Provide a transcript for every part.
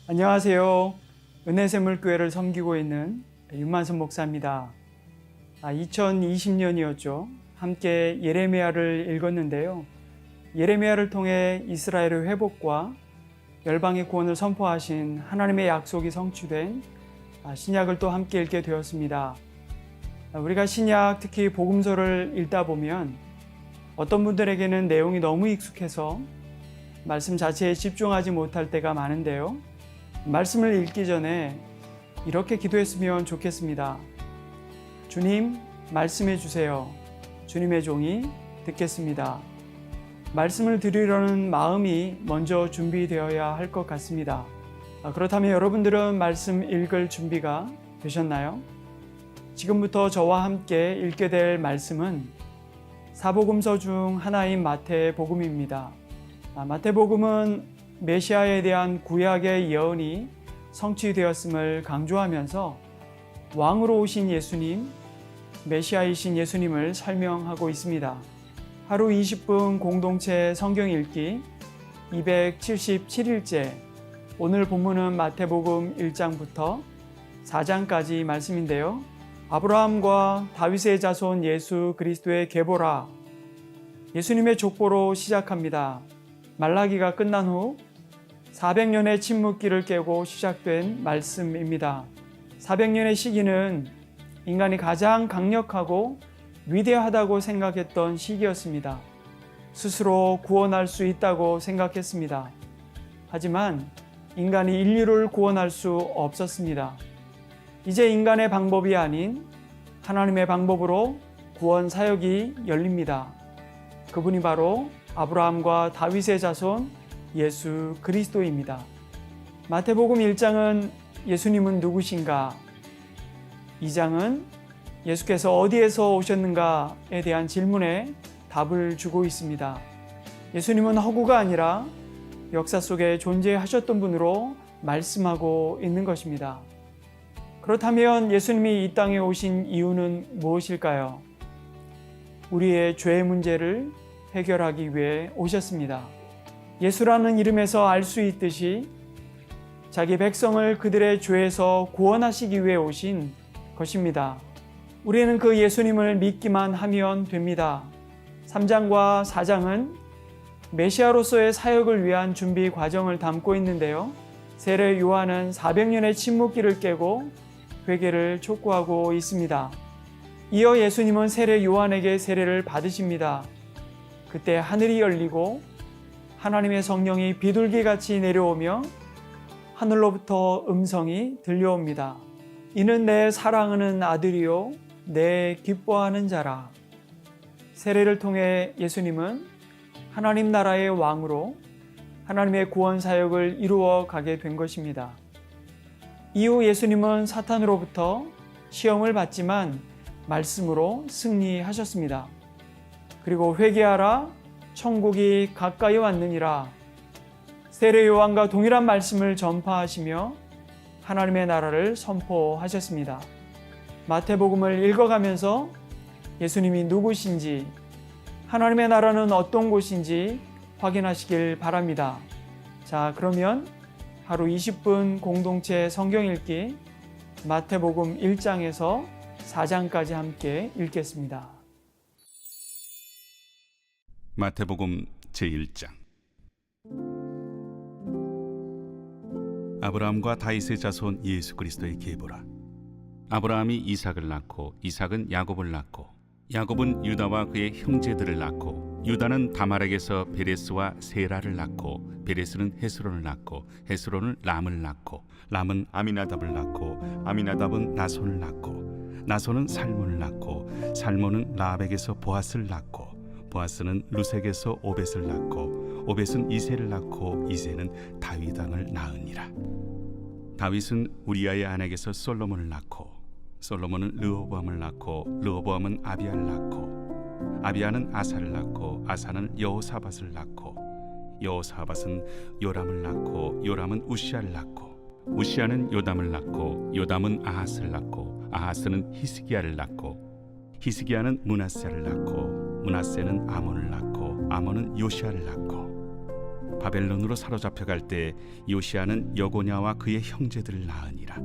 안녕하세요. 은혜샘물교회를 섬기고 있는 윤만선 목사입니다. 2020년이었죠. 함께 예레미야를 읽었는데요. 예레미야를 통해 이스라엘의 회복과 열방의 구원을 선포하신 하나님의 약속이 성취된 신약을 또 함께 읽게 되었습니다. 우리가 신약, 특히 복음서를 읽다 보면 어떤 분들에게는 내용이 너무 익숙해서 말씀 자체에 집중하지 못할 때가 많은데요. 말씀을 읽기 전에 이렇게 기도했으면 좋겠습니다. 주님, 말씀해 주세요. 주님의 종이 듣겠습니다. 말씀을 들으려는 마음이 먼저 준비되어야 할 것 같습니다. 그렇다면 여러분들은 말씀 읽을 준비가 되셨나요? 지금부터 저와 함께 읽게 될 말씀은 사복음서 중 하나인 마태복음입니다. 마태복음은 메시아에 대한 구약의 예언이 성취되었음을 강조하면서 왕으로 오신 예수님, 메시아이신 예수님을 설명하고 있습니다. 하루 20분 공동체 성경 읽기 277일째, 오늘 본문은 마태복음 1장부터 4장까지 말씀인데요. 아브라함과 다윗의 자손 예수 그리스도의 계보라, 예수님의 족보로 시작합니다. 말라기가 끝난 후 400년의 침묵기를 깨고 시작된 말씀입니다. 400년의 시기는 인간이 가장 강력하고 위대하다고 생각했던 시기였습니다. 스스로 구원할 수 있다고 생각했습니다. 하지만 인간이 인류를 구원할 수 없었습니다. 이제 인간의 방법이 아닌 하나님의 방법으로 구원 사역이 열립니다. 그분이 바로 아브라함과 다윗의 자손 예수 그리스도입니다. 마태복음 1장은 예수님은 누구신가? 2장은 예수께서 어디에서 오셨는가에 대한 질문에 답을 주고 있습니다. 예수님은 허구가 아니라 역사 속에 존재하셨던 분으로 말씀하고 있는 것입니다. 그렇다면 예수님이 이 땅에 오신 이유는 무엇일까요? 우리의 죄의 문제를 해결하기 위해 오셨습니다. 예수라는 이름에서 알 수 있듯이 자기 백성을 그들의 죄에서 구원하시기 위해 오신 것입니다. 우리는 그 예수님을 믿기만 하면 됩니다. 3장과 4장은 메시아로서의 사역을 위한 준비 과정을 담고 있는데요. 세례 요한은 400년의 침묵기를 깨고 회개를 촉구하고 있습니다. 이어 예수님은 세례 요한에게 세례를 받으십니다. 그때 하늘이 열리고 하나님의 성령이 비둘기같이 내려오며 하늘로부터 음성이 들려옵니다. 이는 내 사랑하는 아들이요 내 기뻐하는 자라. 세례를 통해 예수님은 하나님 나라의 왕으로 하나님의 구원 사역을 이루어 가게 된 것입니다. 이후 예수님은 사탄으로부터 시험을 받지만 말씀으로 승리하셨습니다. 그리고 회개하라, 천국이 가까이 왔느니라. 세례 요한과 동일한 말씀을 전파하시며 하나님의 나라를 선포하셨습니다. 마태복음을 읽어가면서 예수님이 누구신지, 하나님의 나라는 어떤 곳인지 확인하시길 바랍니다. 자, 그러면 하루 20분 공동체 성경 읽기 마태복음 1장에서 4장까지 함께 읽겠습니다. 마태복음 제1장. 아브라함과 다윗의 자손 예수 그리스도의 계보라. 아브라함이 이삭을 낳고 이삭은 야곱을 낳고 야곱은 유다와 그의 형제들을 낳고 유다는 다말에게서 베레스와 세라를 낳고 베레스는 헤스론을 낳고 헤스론은 람을 낳고 람은 아미나답을 낳고 아미나답은 나손을 낳고 나손은 살몬을 낳고 살몬은 라합에게서 보아스를 낳고 보아스는 루색에서 오벳을 낳고 오벳은 이새를 낳고 이새는 다윗 왕을 낳으니라. 다윗은 우리아의 아내에게서 솔로몬을 낳고 솔로몬은 르호보암을 낳고 르호보암은 아비야를 낳고 아비야는 아사를 낳고 아사는 여호사밧을 낳고 여호사밧은 요람을 낳고 요람은 우시아를 낳고 우시아는 요담을 낳고 요담은 아하스를 낳고 아하스는 히스기야를 낳고 히스기야는 므낫세를 낳고 므낫세는 아몬을 낳고 아몬은 요시아를 낳고 바벨론으로 사로잡혀갈 때 요시야는 여고냐와 그의 형제들을 낳으니라.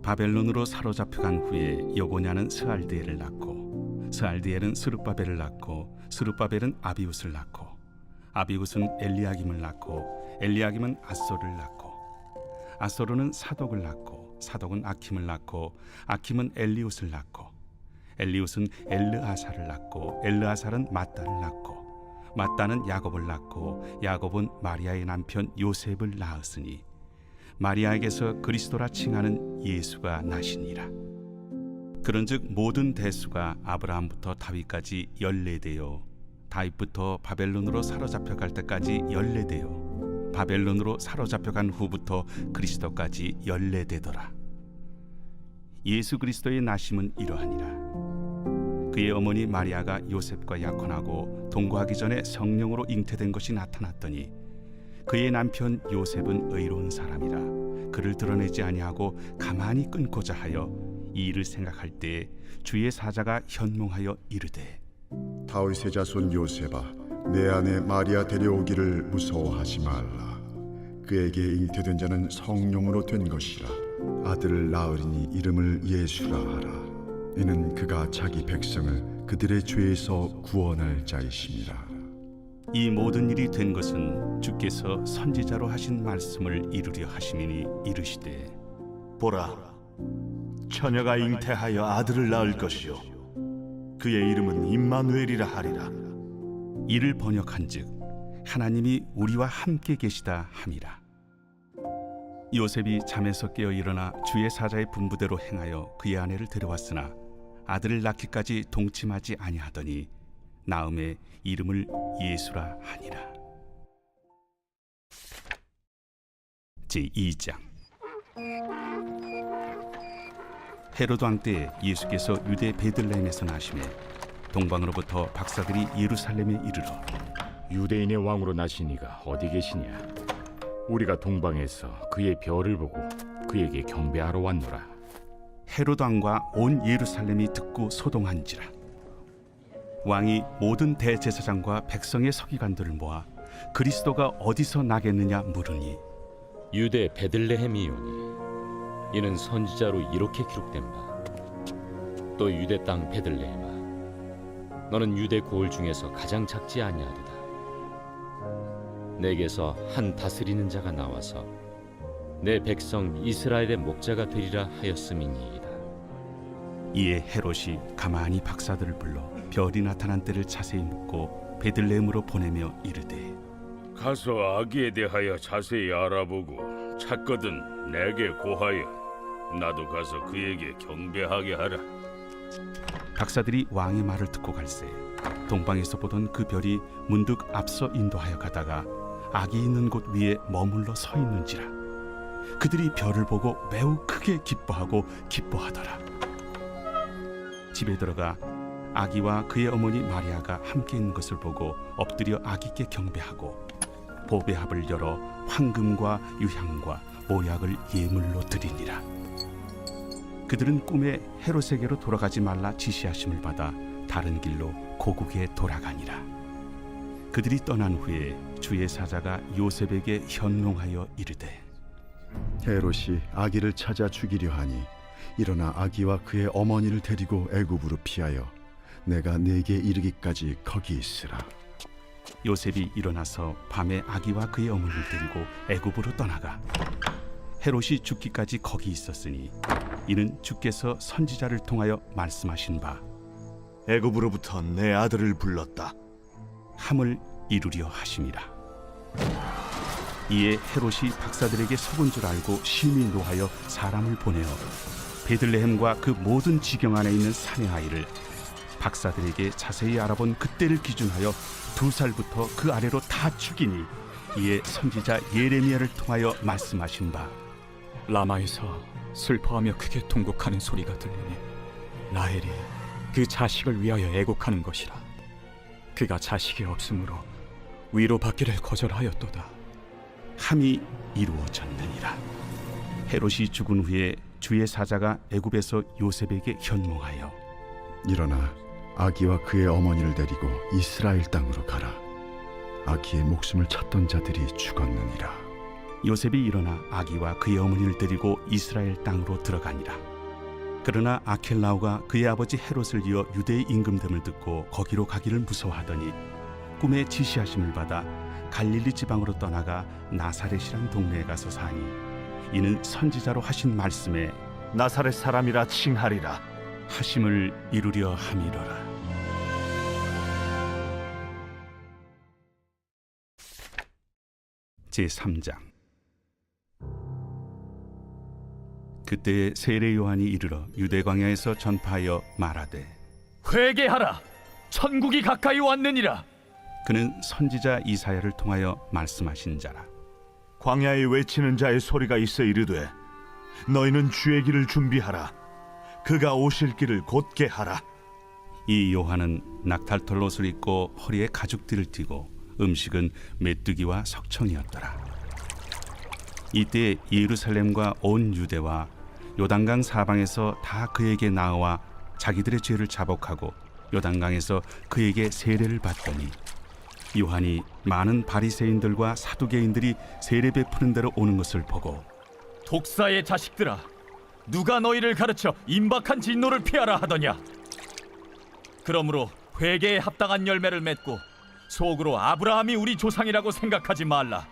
바벨론으로 사로잡혀간 후에 여고냐는 스알드엘을 낳고 스알드엘은 스룹바벨을 낳고 스룹바벨은 아비웃을 낳고 아비웃은 엘리야김을 낳고 엘리야김은 아소를 낳고 아소르는 사독을 낳고 사독은 아킴을 낳고 아킴은 엘리웃을 낳고 엘리웃은 엘르아사를 낳고 엘르아사는 마따를 낳고 마따는 야곱을 낳고 야곱은 마리아의 남편 요셉을 낳았으니 마리아에게서 그리스도라 칭하는 예수가 나시니라. 그런즉 모든 대수가 아브라함부터 다윗까지 14대요 다윗부터 바벨론으로 사로잡혀갈 때까지 14대요 바벨론으로 사로잡혀간 후부터 그리스도까지 14대더라. 예수 그리스도의 나심은 이러하니라. 그의 어머니 마리아가 요셉과 약혼하고 동거하기 전에 성령으로 잉태된 것이 나타났더니 그의 남편 요셉은 의로운 사람이라 그를 드러내지 아니하고 가만히 끊고자 하여 이 일을 생각할 때에 주의 사자가 현몽하여 이르되 다윗의 자손 요셉아, 내 아내 마리아 데려오기를 무서워하지 말라. 그에게 잉태된 자는 성령으로 된 것이라. 아들을 낳으리니 이름을 예수라 하라. 이는 그가 자기 백성을 그들의 죄에서 구원할 자이심이라. 이 모든 일이 된 것은 주께서 선지자로 하신 말씀을 이루려 하심이니 이르시되 보라, 처녀가 잉태하여 아들을 낳을 것이요 그의 이름은 임마누엘이라 하리라. 이를 번역한즉 하나님이 우리와 함께 계시다 함이라. 요셉이 잠에서 깨어 일어나 주의 사자의 분부대로 행하여 그의 아내를 데려왔으나 아들을 낳기까지 동침하지 아니하더니 나음에 이름을 예수라 하니라. 제2장. 헤로드 왕 때 예수께서 유대 베들레헴에서 나시매 동방으로부터 박사들이 예루살렘에 이르러 유대인의 왕으로 나신 이가 어디 계시냐? 우리가 동방에서 그의 별을 보고 그에게 경배하러 왔노라. 헤로드 왕과 온 예루살렘이 듣고 소동한지라. 왕이 모든 대제사장과 백성의 서기관들을 모아 그리스도가 어디서 나겠느냐 물으니 유대 베들레헴이오니 이는 선지자로 이렇게 기록된 바 또 유대 땅 베들레헴아 너는 유대 고을 중에서 가장 작지 아니하도다. 내게서 한 다스리는 자가 나와서 내 백성 이스라엘의 목자가 되리라 하였음이니이다. 이에 헤롯이 가만히 박사들을 불러 별이 나타난 때를 자세히 묻고 베들레헴으로 보내며 이르되 가서 아기에 대하여 자세히 알아보고 찾거든 내게 고하여 나도 가서 그에게 경배하게 하라. 박사들이 왕의 말을 듣고 갈새 동방에서 보던 그 별이 문득 앞서 인도하여 가다가 아기 있는 곳 위에 머물러 서 있는지라. 그들이 별을 보고 매우 크게 기뻐하고 기뻐하더라. 집에 들어가 아기와 그의 어머니 마리아가 함께 있는 것을 보고 엎드려 아기께 경배하고 보배합을 열어 황금과 유향과 모약을 예물로 드리니라. 그들은 꿈에 헤롯에게로 돌아가지 말라 지시하심을 받아 다른 길로 고국에 돌아가니라. 그들이 떠난 후에 주의 사자가 요셉에게 현몽하여 이르되 헤롯이 아기를 찾아 죽이려 하니 일어나 아기와 그의 어머니를 데리고 애굽으로 피하여 내가 네게 이르기까지 거기 있으라. 요셉이 일어나서 밤에 아기와 그의 어머니를 데리고 애굽으로 떠나가 헤롯이 죽기까지 거기 있었으니 이는 주께서 선지자를 통하여 말씀하신 바 애굽으로부터 내 아들을 불렀다 함을 이루려 하심이라. 이에 헤롯이 박사들에게 속은 줄 알고 심히 노하여 사람을 보내어 베들레헴과 그 모든 지경 안에 있는 산의 아이를 박사들에게 자세히 알아본 그때를 기준하여 2살부터 그 아래로 다 죽이니 이에 선지자 예레미야를 통하여 말씀하신 바 라마에서 슬퍼하며 크게 통곡하는 소리가 들리니 라헬이 그 자식을 위하여 애곡하는 것이라. 그가 자식이 없으므로 위로받기를 거절하였도다. 함이 이루어졌느니라. 헤롯이 죽은 후에 주의 사자가 애굽에서 요셉에게 현몽하여 일어나 아기와 그의 어머니를 데리고 이스라엘 땅으로 가라. 아기의 목숨을 찾던 자들이 죽었느니라. 요셉이 일어나 아기와 그의 어머니를 데리고 이스라엘 땅으로 들어가니라. 그러나 아켈라오가 그의 아버지 헤롯을 이어 유대의 임금됨을 듣고 거기로 가기를 무서워하더니 꿈에 지시하심을 받아 갈릴리 지방으로 떠나가 나사렛이란 동네에 가서 사니 이는 선지자로 하신 말씀에 나사렛 사람이라 칭하리라. 하심을 이루려 함이로라. 제3장. 그때 세례 요한이 이르러 유대 광야에서 전파하여 말하되 회개하라, 천국이 가까이 왔느니라. 그는 선지자 이사야를 통하여 말씀하신 자라. 광야에 외치는 자의 소리가 있어 이르되 너희는 주의 길을 준비하라. 그가 오실 길을 곧게 하라. 이 요한은 낙탈털 옷을 입고 허리에 가죽띠를 띠고 음식은 메뚜기와 석청이었더라. 이때 예루살렘과 온 유대와 요단강 사방에서 다 그에게 나와 자기들의 죄를 자복하고 요단강에서 그에게 세례를 받더니 요한이 많은 바리새인들과 사두개인들이 세례 베푸는 데로 오는 것을 보고 독사의 자식들아, 누가 너희를 가르쳐 임박한 진노를 피하라 하더냐? 그러므로 회개에 합당한 열매를 맺고 속으로 아브라함이 우리 조상이라고 생각하지 말라.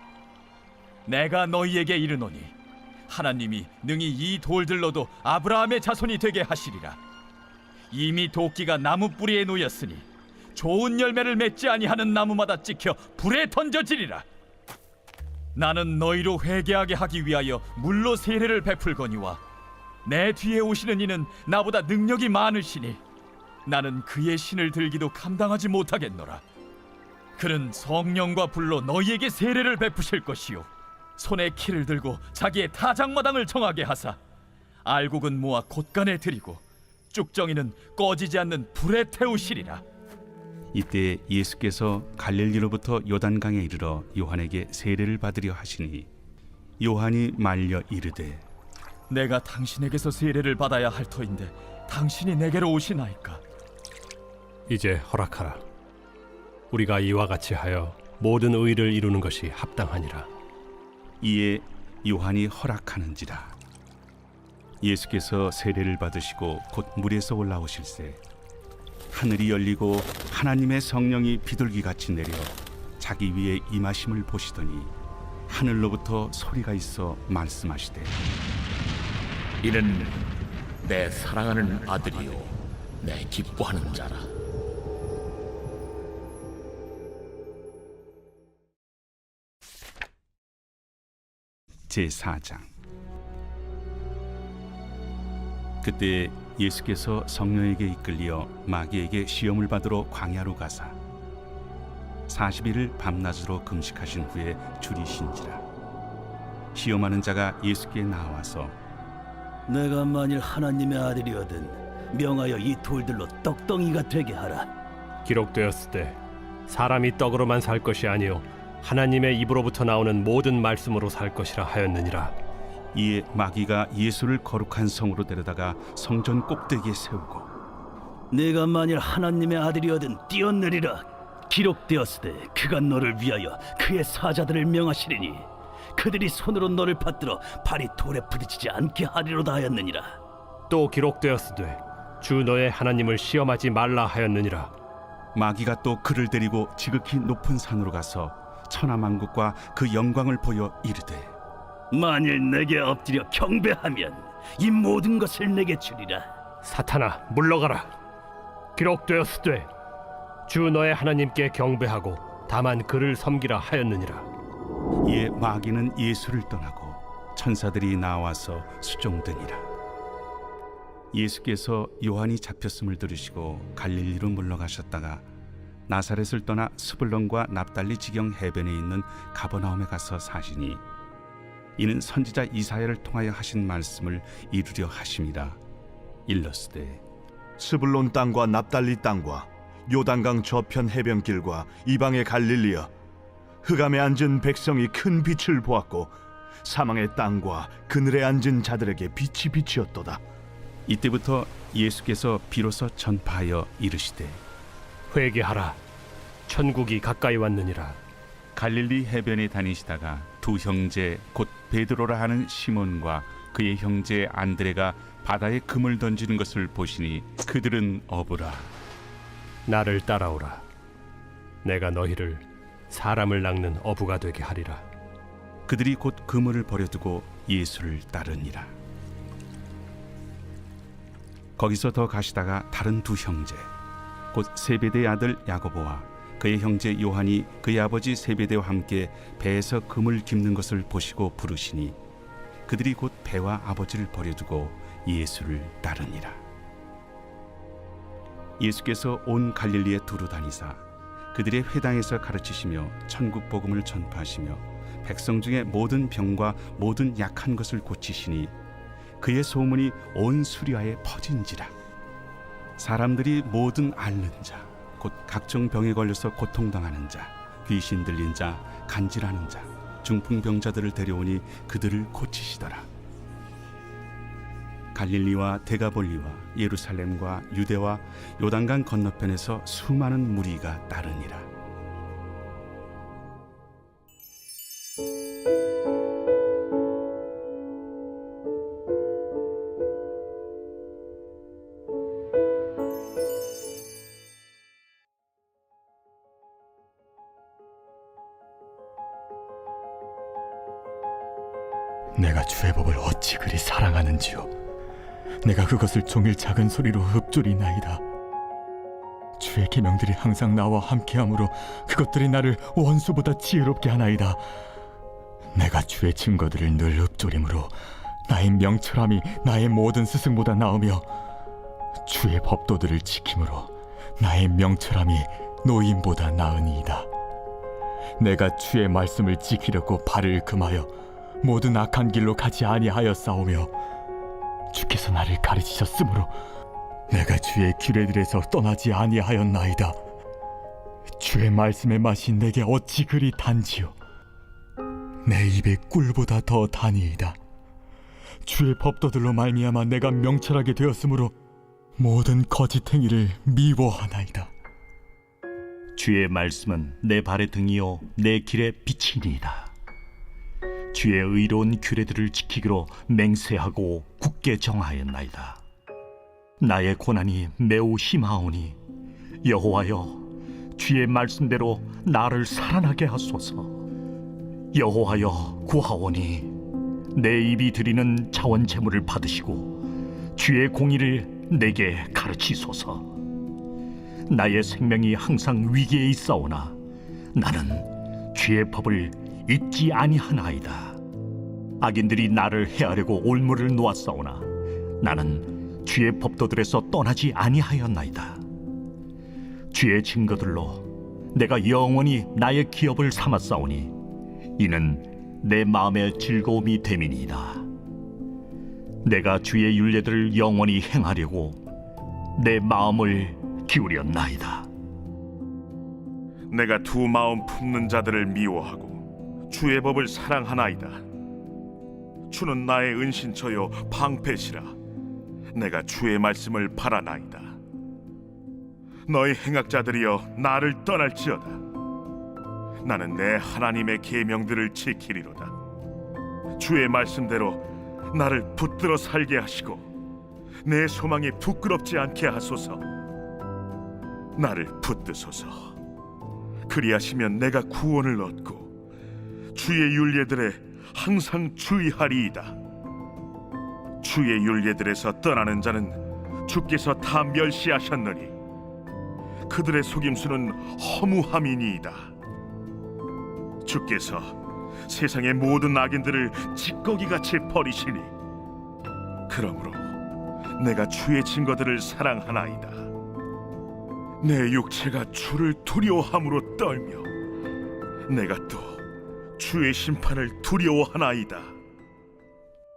내가 너희에게 이르노니 하나님이 능히 이 돌들로도 아브라함의 자손이 되게 하시리라. 이미 도끼가 나무 뿌리에 놓였으니 좋은 열매를 맺지 아니하는 나무마다 찍혀 불에 던져지리라. 나는 너희로 회개하게 하기 위하여 물로 세례를 베풀거니와 내 뒤에 오시는 이는 나보다 능력이 많으시니 나는 그의 신을 들기도 감당하지 못하겠노라. 그는 성령과 불로 너희에게 세례를 베푸실 것이요 손에 키를 들고 자기의 타작마당을 정하게 하사 알곡은 모아 곳간에 들이고 쭉정이는 꺼지지 않는 불에 태우시리라. 이때 예수께서 갈릴리로부터 요단강에 이르러 요한에게 세례를 받으려 하시니 요한이 말려 이르되 내가 당신에게서 세례를 받아야 할 터인데 당신이 내게로 오시나이까? 이제 허락하라. 우리가 이와 같이 하여 모든 의를 이루는 것이 합당하니라. 이에 요한이 허락하는지라. 예수께서 세례를 받으시고 곧 물에서 올라오실새 하늘이 열리고 하나님의 성령이 비둘기같이 내려 자기 위에 임하심을 보시더니 하늘로부터 소리가 있어 말씀하시되 이는 내 사랑하는 아들이요 내 기뻐하는 자라. 제4장. 그때 예수께서 성령에게 이끌려 마귀에게 시험을 받으러 광야로 가사 40일을 밤낮으로 금식하신 후에 줄이신지라. 시험하는 자가 예수께 나와서 내가 만일 하나님의 아들이거든 명하여 이 돌들로 떡덩이가 되게 하라. 기록되었을 때 사람이 떡으로만 살 것이 아니요 하나님의 입으로부터 나오는 모든 말씀으로 살 것이라 하였느니라. 이에 마귀가 예수를 거룩한 성으로 데려다가 성전 꼭대기에 세우고 내가 만일 하나님의 아들이거든 뛰어내리라. 기록되었으되 그가 너를 위하여 그의 사자들을 명하시리니 그들이 손으로 너를 받들어 발이 돌에 부딪히지 않게 하리로다 하였느니라. 또 기록되었으되 주 너의 하나님을 시험하지 말라 하였느니라. 마귀가 또 그를 데리고 지극히 높은 산으로 가서 천하만국과 그 영광을 보여 이르되 만일 내게 엎드려 경배하면 이 모든 것을 내게 주리라. 사탄아 물러가라. 기록되었으되 주 너의 하나님께 경배하고 다만 그를 섬기라 하였느니라. 이에 마귀는 예수를 떠나고 천사들이 나와서 수종되니라. 예수께서 요한이 잡혔음을 들으시고 갈릴리로 물러가셨다가 나사렛을 떠나 스불론과 납달리 지경 해변에 있는 가버나움에 가서 사시니 이는 선지자 이사야를 통하여 하신 말씀을 이루려 하심이라. 일러스되 스불론 땅과 납달리 땅과 요단강 저편 해변길과 이방의 갈릴리여, 흑암에 앉은 백성이 큰 빛을 보았고 사망의 땅과 그늘에 앉은 자들에게 빛이 비치었도다. 이때부터 예수께서 비로소 전파하여 이르시되 회개하라. 천국이 가까이 왔느니라. 갈릴리 해변에 다니시다가 두 형제 곧 베드로라 하는 시몬과 그의 형제 안드레가 바다에 금을 던지는 것을 보시니 그들은 어부라. 나를 따라오라. 내가 너희를 사람을 낚는 어부가 되게 하리라. 그들이 곧 그물을 버려두고 예수를 따르니라. 거기서 더 가시다가 다른 두 형제 곧 세베대의 아들 야고보와 그의 형제 요한이 그의 아버지 세베대와 함께 배에서 금을 깁는 것을 보시고 부르시니 그들이 곧 배와 아버지를 버려두고 예수를 따르니라. 예수께서 온 갈릴리에 두루 다니사 그들의 회당에서 가르치시며 천국 복음을 전파하시며 백성 중에 모든 병과 모든 약한 것을 고치시니 그의 소문이 온 수리아에 퍼진지라. 사람들이 모든 앓는 자 곧 각종 병에 걸려서 고통당하는 자, 귀신 들린 자, 간질하는 자, 중풍병자들을 데려오니 그들을 고치시더라. 갈릴리와 데가볼리와 예루살렘과 유대와 요단강 건너편에서 수많은 무리가 따르니라. 내가 주의 법을 어찌 그리 사랑하는지요. 내가 그것을 종일 작은 소리로 읊조리나이다. 주의 계명들이 항상 나와 함께하므로 그것들이 나를 원수보다 지혜롭게 하나이다. 내가 주의 증거들을 늘 읊조리므로 나의 명철함이 나의 모든 스승보다 나으며 주의 법도들을 지킴으로 나의 명철함이 노인보다 나으니이다. 내가 주의 말씀을 지키려고 발을 금하여 모든 악한 길로 가지 아니하였사오며 주께서 나를 가르치셨으므로 내가 주의 규례들에서 떠나지 아니하였나이다. 주의 말씀의 맛이 내게 어찌 그리 단지요. 내 입에 꿀보다 더 다니이다. 주의 법도들로 말미암아 내가 명철하게 되었으므로 모든 거짓 행위를 미워하나이다. 주의 말씀은 내 발의 등이요 내 길의 빛이니이다. 주의 의로운 규례들을 지키기로 맹세하고 굳게 정하였나이다. 나의 고난이 매우 심하오니 여호와여 주의 말씀대로 나를 살아나게 하소서. 여호와여 구하오니 내 입이 드리는 자원 제물을 받으시고 주의 공의를 내게 가르치소서. 나의 생명이 항상 위기에 있사오나 나는 주의 법을 잊지 아니하나이다. 악인들이 나를 해하려고 올무를 놓았사오나 나는 주의 법도들에서 떠나지 아니하였나이다. 주의 증거들로 내가 영원히 나의 기업을 삼았사오니 이는 내 마음의 즐거움이 됨이니이다. 내가 주의 율례들을 영원히 행하려고 내 마음을 기울였나이다. 내가 두 마음 품는 자들을 미워하고 주의 법을 사랑하나이다. 주는 나의 은신처요 방패시라. 내가 주의 말씀을 바라나이다. 너희 행악자들이여 나를 떠날지어다. 나는 내 하나님의 계명들을 지키리로다. 주의 말씀대로 나를 붙들어 살게 하시고 내 소망이 부끄럽지 않게 하소서. 나를 붙드소서. 그리하시면 내가 구원을 얻고 주의 율례들에 항상 주의하리이다. 주의 율례들에서 떠나는 자는 주께서 다 멸시하셨느니 그들의 속임수는 허무함이니이다. 주께서 세상의 모든 악인들을 찌꺼기같이 버리시니 그러므로 내가 주의 증거들을 사랑하나이다. 내 육체가 주를 두려워함으로 떨며 내가 또 주의 심판을 두려워하나이다.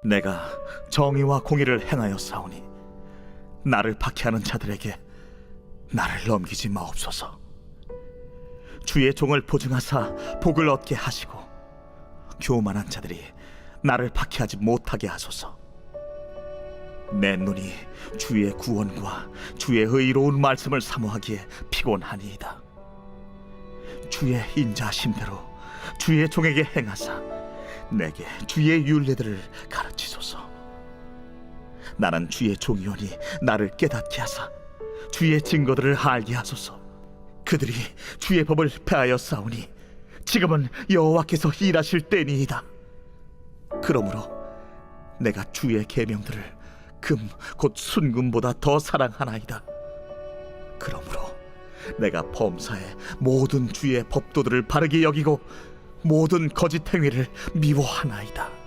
내가 정의와 공의를 행하였사오니 나를 박해하는 자들에게 나를 넘기지 마옵소서. 주의 종을 보증하사 복을 얻게 하시고 교만한 자들이 나를 박해하지 못하게 하소서. 내 눈이 주의 구원과 주의 의로운 말씀을 사모하기에 피곤하니이다. 주의 인자하심대로 주의 종에게 행하사 내게 주의 율례들을 가르치소서. 나는 주의 종이오니 나를 깨닫게 하사 주의 증거들을 알게 하소서. 그들이 주의 법을 폐하여 싸우니 지금은 여호와께서 일하실 때니이다. 그러므로 내가 주의 계명들을 금 곧 순금보다 더 사랑하나이다. 그러므로 내가 범사의 모든 주의 법도들을 바르게 여기고 모든 거짓 행위를 미워하나이다.